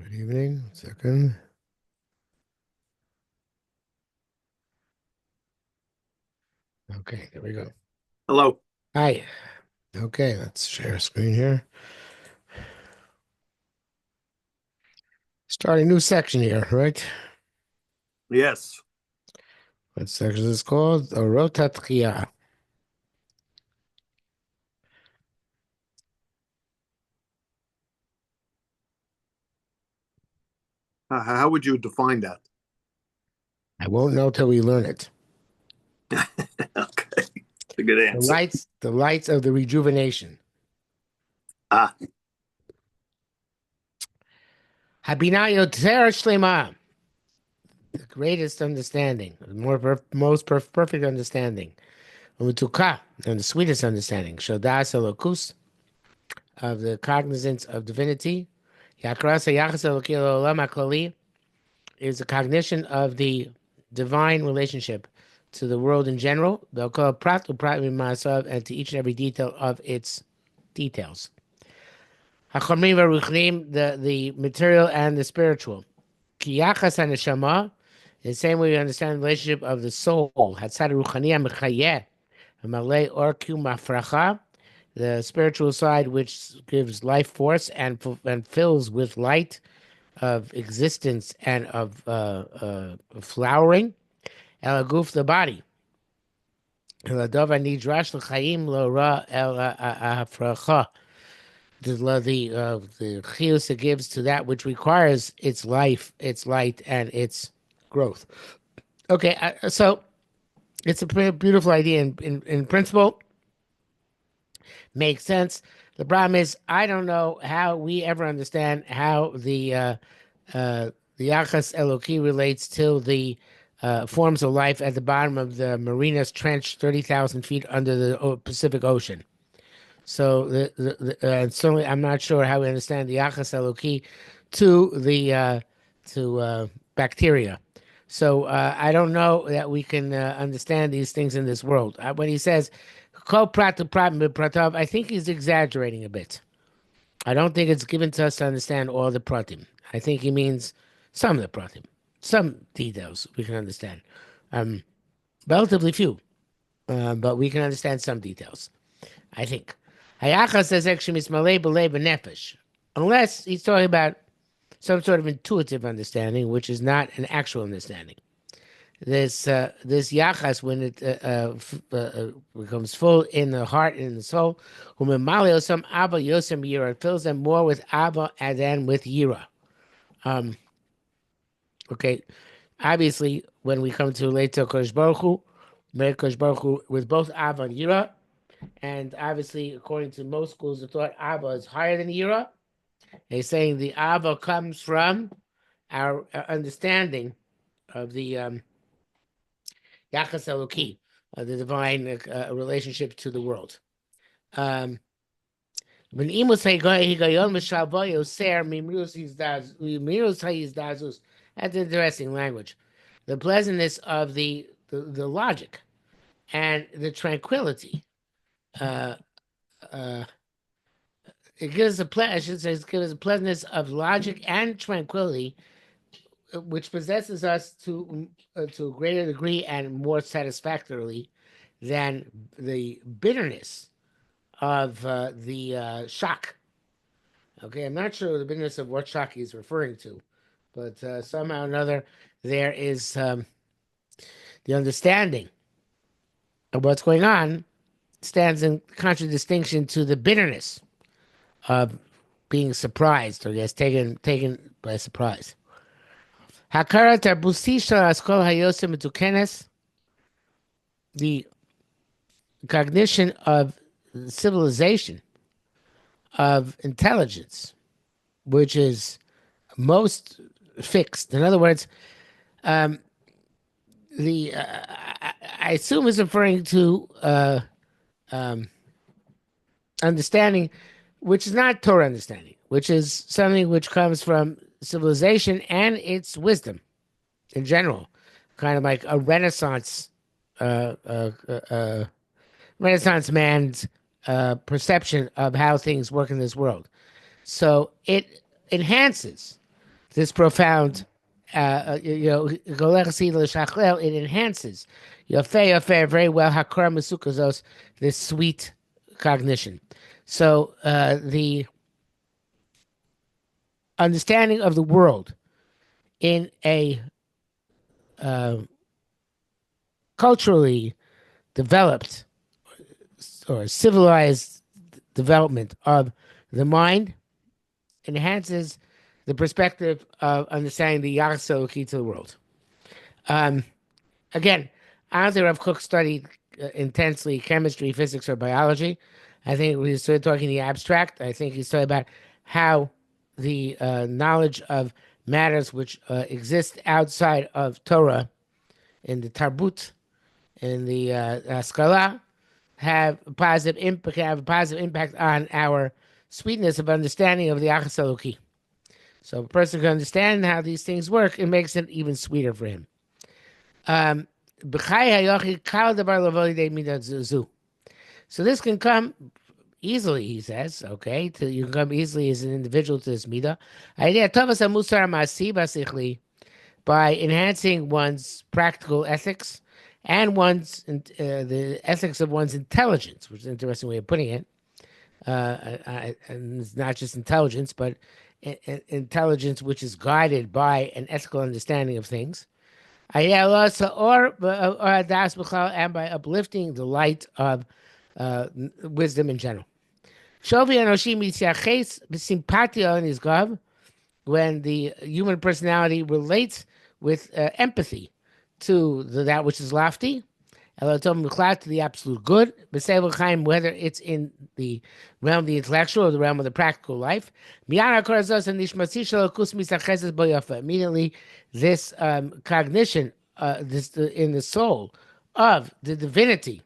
Good evening. Second. Okay, there we go. Hello. Hi. Okay, let's share a screen here. Start a new section here, right? Yes. What section is called? Orot HaTechiyah. How would you define that? I won't know till we learn it. Okay. A good The answer. lights of the rejuvenation. Ah, Habina Yoter Shlema. The greatest understanding, the perfect understanding. Umutuka, and the sweetest understanding. Shodas Elokus, of the cognizance of divinity. Yakrasa Yachas Elokil Olam HaKlali, is a cognition of the divine relationship to the world in general, and to each and every detail of its details. The material and the spiritual. Kiyachas haneshama, in the same way we understand the relationship of the soul. Hatzad ruchaniya mechayeh, malay orku mafracha, the spiritual side which gives life force and fills with light of existence and of flowering. Elaguf, the body. Eladova nidrash l'chaim lo ra el hafracha. The chiyus it gives to that which requires its life, its light, and its growth. Okay, so it's a pretty beautiful idea in principle. Makes sense. The problem is, I don't know how we ever understand how the Yachas Eloki relates to the forms of life at the bottom of the Marinas Trench, 30,000 feet under the Pacific Ocean. So, certainly, I'm not sure how we understand the Yachas Eloki to the bacteria. So, I don't know that we can understand these things in this world. When he says, "Kol prat pratav," I think he's exaggerating a bit. I don't think it's given to us to understand all the pratim. I think he means some of the pratim, some details we can understand. Um, Relatively few, but we can understand some details. I think. Hayacha says actually mismalei b'lei b'nefesh, unless he's talking about some sort of intuitive understanding, which is not an actual understanding. This yachas, when it becomes full in the heart and in the soul, some abba yosem yira, it fills them more with abba and then with yira. Um, okay, obviously, when we come to relate to Kodesh Baruch Hu, Kodesh Baruch Hu with both abba and yira, and obviously, according to most schools of thought, abba is higher than yira. They're saying the abba comes from our understanding of the Yachas Eloki, the divine relationship to the world. Um, when imus higayon mishalvoyo ser mimirus hayizdazus. That's interesting language. The pleasantness of the logic and the tranquility. Uh, uh, it gives I should say, it gives a pleasantness of logic and tranquility, which possesses us to a greater degree and more satisfactorily than the bitterness of the shock. Okay, I'm not sure the bitterness of what shock he's referring to, but somehow or another there is the understanding of what's going on stands in contradistinction to the bitterness of being surprised or gets taken by surprise. Hakara tarbusi shel askol hayosem metukenes, the cognition of civilization, of intelligence, which is most fixed. In other words, um, the I assume is referring to um, understanding, which is not Torah understanding, which is something which comes from civilization and its wisdom in general, kind of like a Renaissance uh, uh, uh, uh, Renaissance man's perception of how things work in this world. So it enhances. this profound, it enhances very well hakor mesukazos, this sweet cognition. So the understanding of the world in a uh, culturally developed or civilized development of the mind enhances the perspective of understanding the Yahso key to the world. Um, Again, I don't think Rav Kook studied intensely chemistry, physics, or biology. I think we started talking the abstract. I think he studied about how the knowledge of matters which exist outside of Torah in the Tarbut, in the Skala, have a positive impact. Have a positive impact on our sweetness of understanding of the Achas Eloki. So a person can understand how these things work. It makes it even sweeter for him. Um, so this can come easily, he says. Okay, you can come easily as an individual to this midah. By enhancing one's practical ethics and the ethics of one's intelligence, which is an interesting way of putting it. And it's not just intelligence, but intelligence which is guided by an ethical understanding of things. And by uplifting the light of wisdom in general. When the human personality relates with empathy to that which is lofty, to the absolute good, whether it's in the realm of the intellectual or the realm of the practical life. Immediately, this cognition, in the soul of the divinity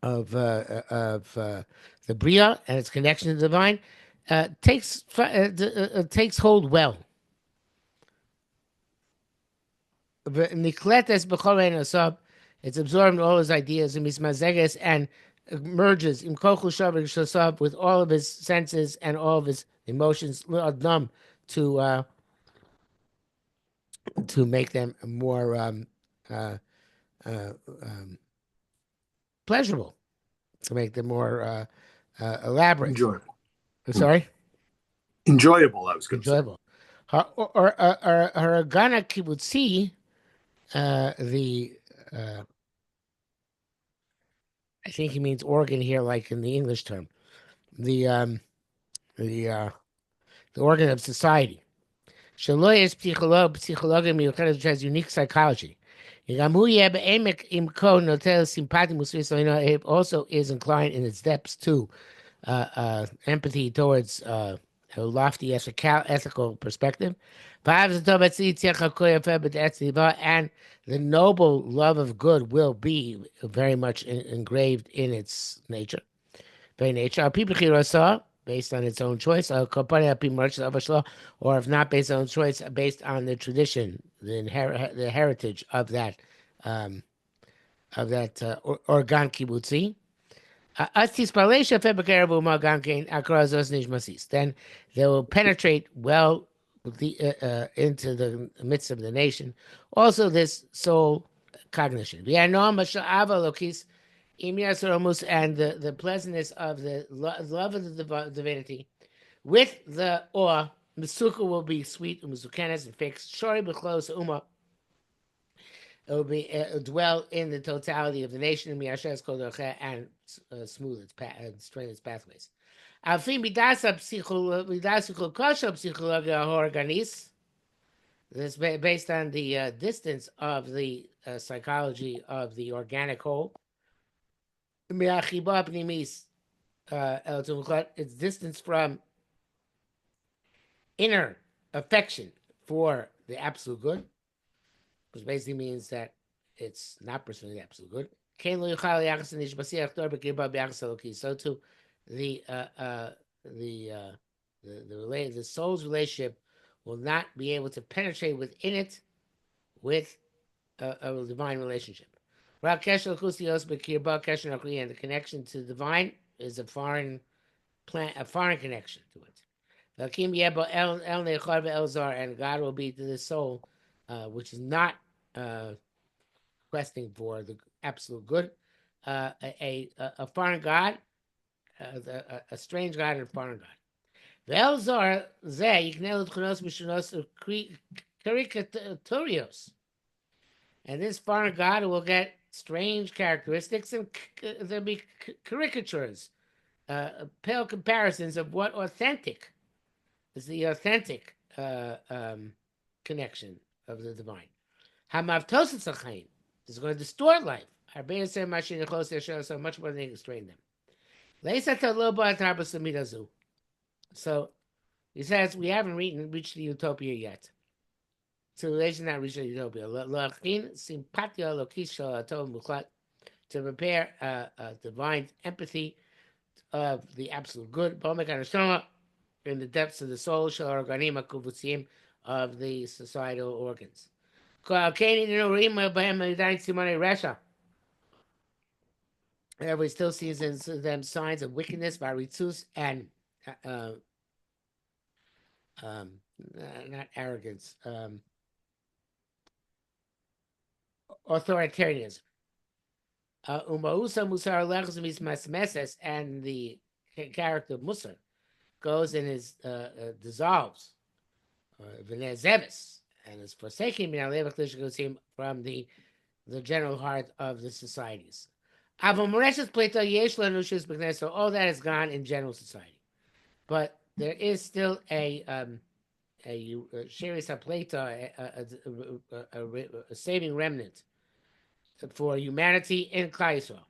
of the Bria and its connection to the divine takes hold well. It's absorbed in all his ideas and merges with all of his senses and all of his emotions to make them more uh, uh, um, pleasurable, to make them more elaborate. Enjoyable. Sorry? Enjoyable, I was going to say. Enjoyable. Her Gana Kibbutzi, I think he means organ here, like in the English term, the the uh, the organ of society. Shaloy is psychology which has unique psychology. It also is inclined in its depths to empathy towards a lofty ethical perspective. And the noble love of good will be very much engraved in its nature. Very nature. Based on its own choice, or if not based on choice, based on the tradition, the heritage of that organ kibbutzi. Then they will penetrate well into the midst of the nation. Also, this soul cognition. And the pleasantness of the love of the divinity with the awe. Mesuka will be sweet, Musukenes and fixed. Shori b'chlos uma. It will be dwell in the totality of the nation and smooth its path and straighten its pathways. This is based on the distance of the psychology of the organic whole. Its distance from inner affection for the absolute good, which basically means that it's not pursuing the absolute good. So too, the soul's relationship will not be able to penetrate within it with a divine relationship. And the connection to the divine is a foreign connection to it. Lakim yebo el nechor ve'el zar, and God will be to the soul, which is not questing for the absolute good, a foreign god, a strange god and a foreign god. Ve'el zar zeh yiknei l'tchunos mishunos karikatorios, and this foreign god will get strange characteristics and there'll be caricatures, pale comparisons of what authentic is the authentic connection of the divine. Hamavtosis achayim is going to distort life. Arbein say mashin nechos yeshel, so much more than they can strain them. Leisa taloba atarbasamidazu. So he says we haven't reached the utopia yet. Civilization not reached the utopia. Lachin simpatio lokisha tov muklat, to prepare a divine empathy of the absolute good. Bomek anashama, in the depths of the soul, shel organima kuvutzim, of the societal organs. Everybody still sees in them signs of wickedness, varitzus, and uh, um, not arrogance, authoritarianism. Umausa musar lechzmis masmeses, and the character of Musa goes and is dissolves, v'nezeves, and is forsaken from the general heart of the societies. So all that is gone in general society, but there is still a Sheris HaPleta, a saving remnant for humanity in Klal Yisrael.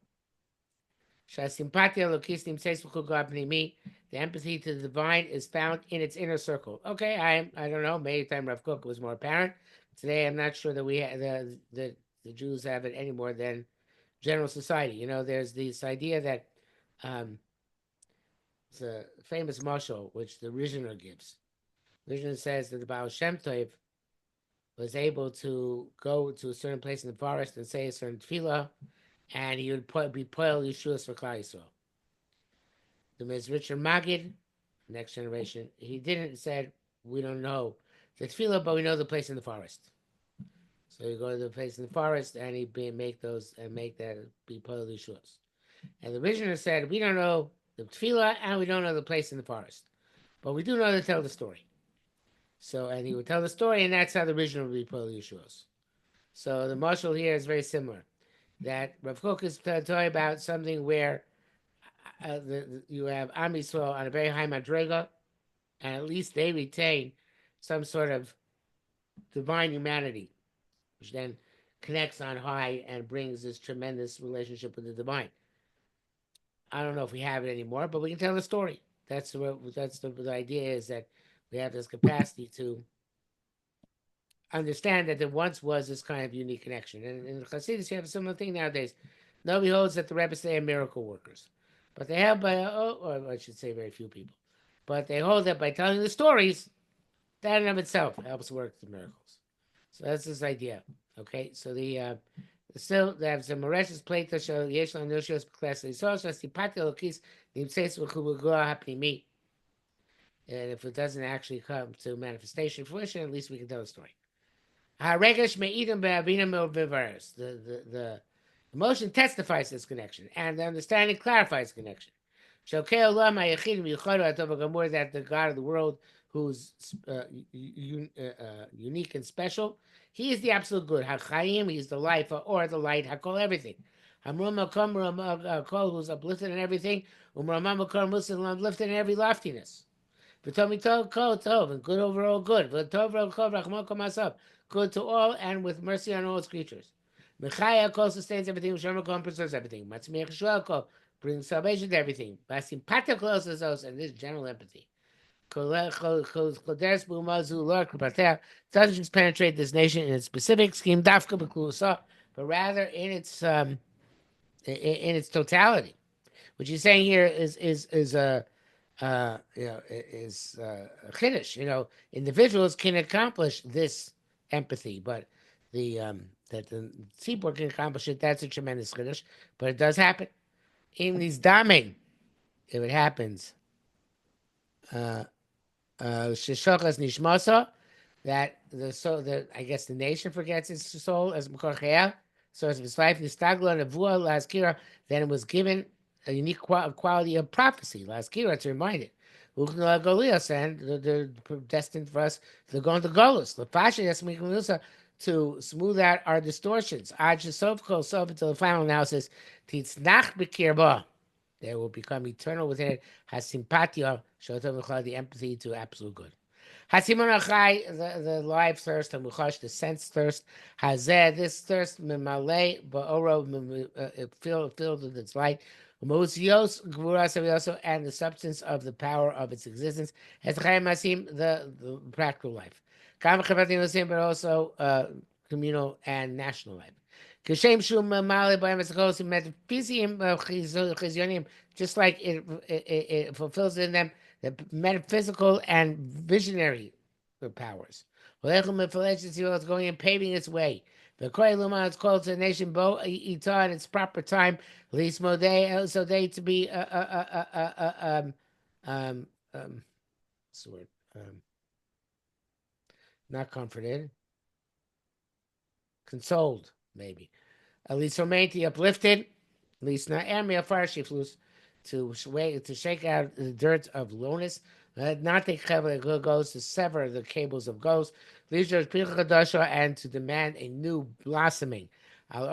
The empathy to the divine is found in its inner circle. Okay, I don't know. Maybe time Rav Kook was more apparent. Today, I'm not sure that we the Jews have it any more than general society. You know, there's this idea that it's a famous mashal which the Rishner gives. Rishner says that the Baal Shem Tov was able to go to a certain place in the forest and say a certain tefillah, and he would be poil Yeshuas for Klal Yisrael. The Richard Magid, next generation, he didn't said we don't know the tefillah, but we know the place in the forest. So you go to the place in the forest, and he make that be poil Yeshuas. And the Rishner said we don't know the tefillah, and we don't know the place in the forest, but we do know to tell the story. So, and he would tell the story, and that's how the original would be poil Yeshuas. So the mashal here is very similar. That Rav Kook is talking about something where you have Am Yisrael on a very high madrega, and at least they retain some sort of divine humanity, which then connects on high and brings this tremendous relationship with the divine. I don't know if we have it anymore, but we can tell the story. That's the idea is that we have this capacity to understand that there once was this kind of unique connection. And in Hasidus, you have a similar thing nowadays. Nobody holds that the rabbis they are miracle workers, but they have or I should say, very few people, but they hold that by telling the stories, that in of itself helps work the miracles. So that's this idea. Okay, so still they have some Moresh's plate to show Yeshua Nushos class. So Sipati Lokis Nimses V'Chubugua Hapnimi. And if it doesn't actually come to manifestation fruition, at least we can tell the story. The emotion testifies this connection, and the understanding clarifies the connection. That the God of the world, who's unique and special, he is the absolute good. HaChaim, he is the life, or the light, HaKol, everything. Who's uplifted in everything, uplifted in every loftiness. And good overall good. Good to all and with mercy on all its creatures. Mechaya kol sustains everything. Shem preserves everything. Matzmiach Yisrael kol brings salvation to everything. Basimpatia kol and this general empathy. Doesn't just penetrate this nation in its specific scheme, dafka b'klusa, but rather in its totality. What you're saying here is a chiddush. You know, individuals can accomplish this empathy, but that the tzibur can accomplish it. That's a tremendous chiddush, but it does happen. In these daming, if it happens, Sheshochas Nishmasa, that the I guess the nation forgets its soul as Mkorchea, source of its life, Nistagla Navua Laskira, then it was given a unique quality of prophecy, Laskira, to remind it. Uchnala Goliath, and they're destined for us to go into Golos. Lafasha Yasmikunusa, to smooth out our distortions. Aj Sofko Sof until the final analysis, Titznach Bekirba. They will become eternal within it. Has sympatia, the empathy to absolute good. Hasimon Achai, the life thirst, and Muchash, the sense thirst. Hazeh, this thirst, Mimale, Ba'oro, filled with its light. Mosios, Gvura and the substance of the power of its existence. Etzchaim Masim, the practical life. Kam Chabatim, but also communal and national life. Kashem Shum Male by Masakosim Metaphysium Chizionim, just like it fulfills in them the metaphysical and visionary powers. It's going and paving its way. The Koi Luma is called to the nation Bo Ita in its proper time, least Modé, so they to be what's the word? Not comforted, consoled, maybe. At least Romanti uplifted, at least not Amia Farshiflus, to shake out the dirt of lowness. Not the goes to sever the cables of ghosts, and to demand a new blossoming. In the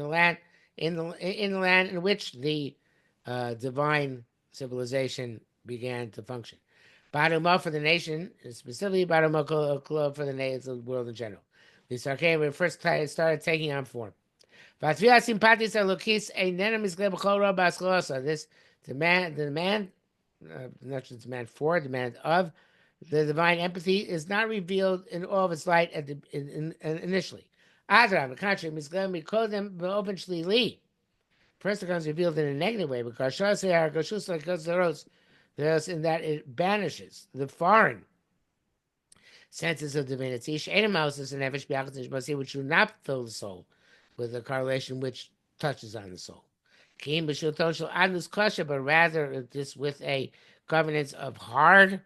land, in the land in which the divine civilization began to function. Baruma for the nation, specifically Baruma for the world in general. The Sarkei first started taking on form. This demand, not just demand for, demand of the divine empathy is not revealed in all of its light initially. Adra, on the contrary, first it becomes revealed in a negative way because in that it banishes the foreign senses of divinity, which do not fill the soul with a correlation which touches on the soul. But rather this with a governance of hard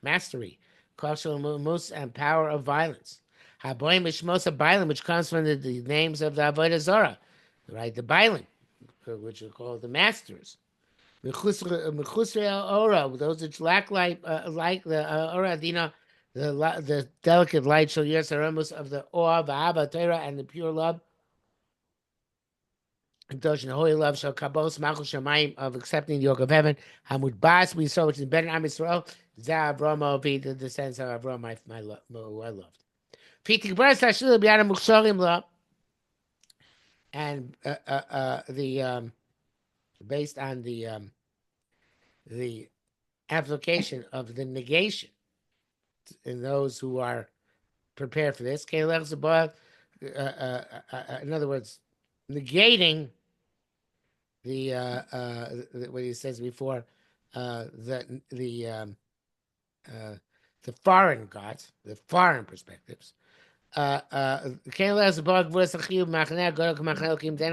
mastery, and power of violence. Which comes from the names of the Avodah Zorah, right? The Bailim, which are called the masters. Those which lack light, like the Ora Adina, the delicate light shall years of the awe, the Abba, Torah, and the pure love. Indulge in holy love shall kabos malchus shamayim of accepting the yoke of heaven. Hamud bas we saw which is better Am Yisrael. Zah Avramo be the descendants of Avram, who I loved. Fitik bras tashil b'yadam mukshorim la, and the based on the application of the negation in those who are prepared for this. In other words, negating what he says before, the foreign gods, the foreign perspectives. Then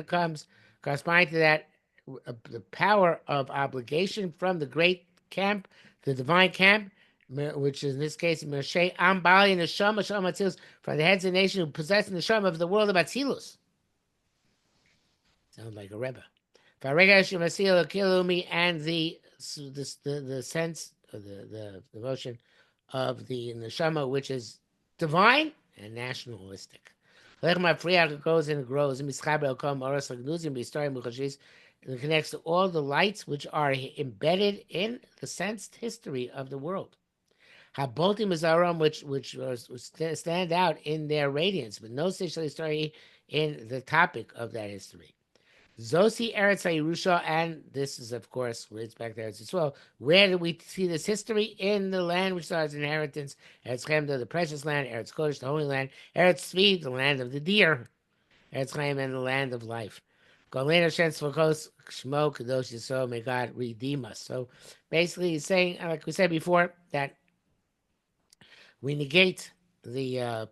comes corresponding to that the power of obligation from the great camp, the divine camp, which is in this case Moshe Ambali and Neshama Atzilus, from the heads of the nation who possess the Neshama of the world of Atzilus. Sounds like a Rebbe. And the sense of the devotion of the neshama, which is divine and nationalistic. It goes and grows and connects to all the lights which are embedded in the sensed history of the world. Habotim Mizaram, which stand out in their radiance, but no such story in the topic of that history. Zosi Eretz Yerusha, and this is, of course, it's back to Eretz Yisrael. Where do we see this history? In the land which starts inheritance, Eretz Chemda, the precious land, Eretz Kodesh, the holy land, Eretz Tzvi, the land of the deer, Eretz Chaim, and the land of life. Golena Shen Svokos, Shmo, Kadosh Yisrael, may God redeem us. So basically, he's saying, like we said before, that we negate the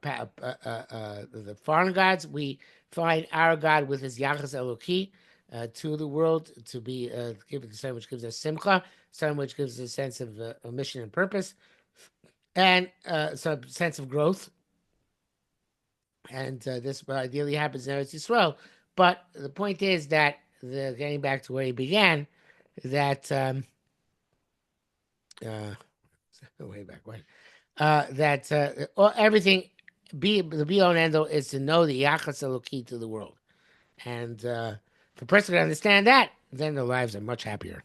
foreign gods. We find our God with his Yachas Eloki, to the world, to be something which gives us simcha, something which gives us a sense of a mission and purpose, and some sense of growth. And this ideally happens in Eretz Yisrael. But the point is that getting back to where he began, that way back when, that everything the be all and end all is to know the Yachas Eloki to the world, and if a person can understand that, then their lives are much happier.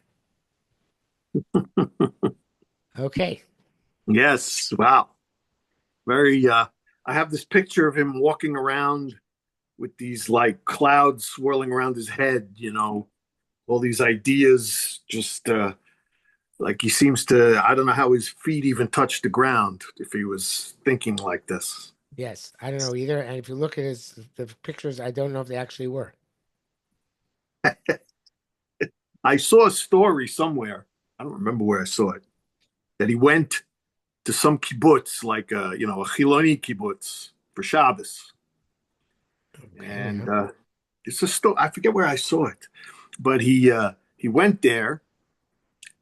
Okay. Yes. Wow. Very. I have this picture of him walking around with these like clouds swirling around his head. All these ideas just like he seems to. I don't know how his feet even touch the ground if he was thinking like this. Yes, I don't know either. And if you look at the pictures, I don't know if they actually were. I saw a story somewhere. I don't remember where I saw it. That he went to some kibbutz, like a Chiloni kibbutz for Shabbos, Okay, and yeah. it's a story. I forget where I saw it, but he went there,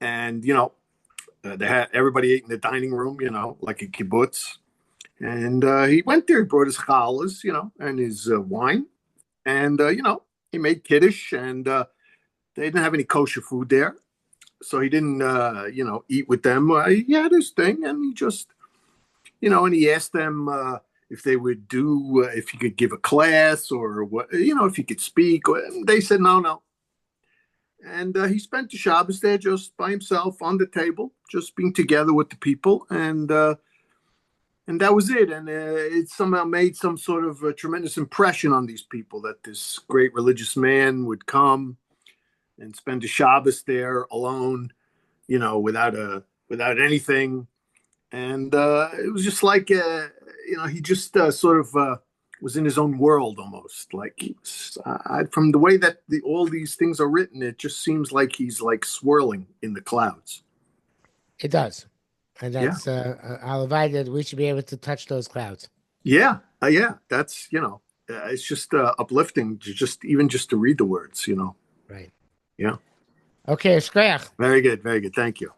and they had everybody ate in the dining room, like a kibbutz, and he went there. He brought his challahs, and his wine, and he made kiddush, and they didn't have any kosher food there, so he didn't eat with them. He had his thing, and he just and he asked them if they would do if he could give a class or what, if he could speak. They said no, no. And he spent the Shabbos there just by himself on the table, just being together with the people, and that was it. And it somehow made some sort of a tremendous impression on these people that this great religious man would come and spend the Shabbos there alone, without anything. And it was just like he just sort of was in his own world almost. Like from the way that all these things are written, it just seems like he's like swirling in the clouds. It does. And Yeah, that's I'll invite that we should be able to touch those clouds. yeah, yeah. That's it's just uplifting to just to read the words. Right. Yeah. Okay, Shkoyach. Very good, very good. Thank you.